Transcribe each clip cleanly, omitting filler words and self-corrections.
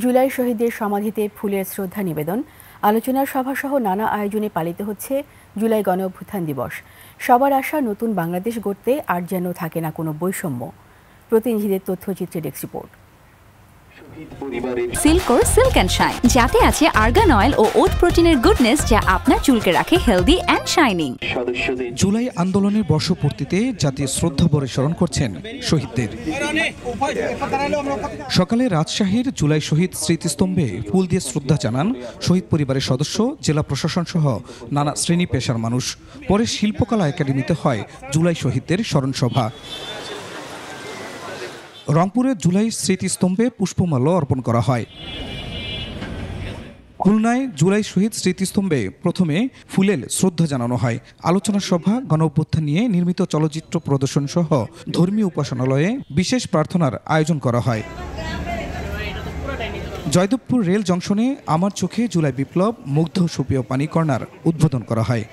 জুলাই শহীদদের সমাধিতে ফুলের শ্রদ্ধা নিবেদন, আলোচনার সভাসহ নানা আয়োজনে পালিত হচ্ছে জুলাই গণঅভ্যুত্থান দিবস। সবার আশা নতুন বাংলাদেশ গড়তে আর যেন থাকে না কোনো বৈষম্য। প্রতিনিধিদের তথ্যচিত্রে ডেস্ক রিপোর্ট। সিল্কোর সিল্ক অ্যান্ড শাইন, যাতে আছে আর্গান অয়েল ও ওট প্রোটিনের গুডনেস, যা আপনার চুলকে রাখে হেলদি অ্যান্ড শাইনিং। জুলাই আন্দোলনের বর্ষপূর্তিতে জাতীয় শ্রদ্ধাভরে স্মরণ করছেন শহীদদের। সকালে রাজশাহীর জুলাই শহীদ স্মৃতিস্তম্ভে ফুল দিয়ে শ্রদ্ধা জানান শহীদ পরিবারের সদস্য, জেলা প্রশাসন সহ নানা শ্রেণী পেশার মানুষ। পরে শিল্পকলা একাডেমিতে হয় জুলাই শহীদদের স্মরণসভা। রংপুরের জুলাই স্মৃতিস্তম্ভে পুষ্পমাল্য অর্পণ করা হয়। খুলনায় জুলাই শহীদ স্মৃতিস্তম্ভে প্রথমে ফুলেল শ্রদ্ধা জানানো হয়। আলোচনা সভা, গণঅভ্যুত্থান নিয়ে নির্মিত চলচ্চিত্র প্রদর্শন সহ ধর্মীয় উপাসনালয়ে বিশেষ প্রার্থনার আয়োজন করা হয়। জয়দেবপুর রেল জংশনে আমার চোখে জুলাই বিপ্লব মুগ্ধ সুপেয় পানি কর্নার উদ্বোধন করা হয়।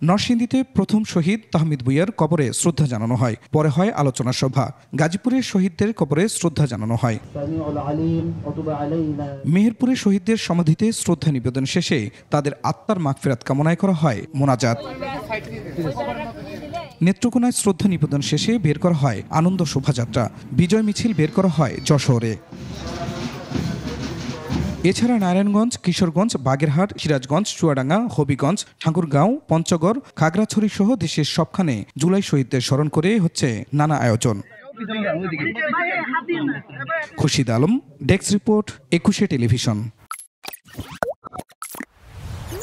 নরসিংদীতে প্রথম শহীদ তাহমিদ ভূঁইয়ার কবরে শ্রদ্ধা জানানো হয়। পরে হয় আলোচনা সভা। গাজীপুরের শহীদদের কবরে শ্রদ্ধা জানানো হয়। মেহেরপুরে শহীদদের সমাধিতে শ্রদ্ধা নিবেদন শেষে তাদের আত্মার মাগফিরাত কামনায় করা হয় মোনাজাত। নেত্রকোনায় শ্রদ্ধা নিবেদন শেষে বের করা হয় আনন্দ শোভাযাত্রা। বিজয় মিছিল বের করা হয় যশোরে। এছাড়া নারায়ণগঞ্জ, কিশোরগঞ্জ, বাগেরহাট, সিরাজগঞ্জ, চুয়াডাঙ্গা, হবিগঞ্জ, ঠাকুরগাঁও, পঞ্চগড়, খাগড়াছড়ি সহ দেশের সবখানে জুলাই শহীদদের স্মরণ করে হচ্ছে নানা আয়োজন। Khurshid Alam, desk report, 21 television.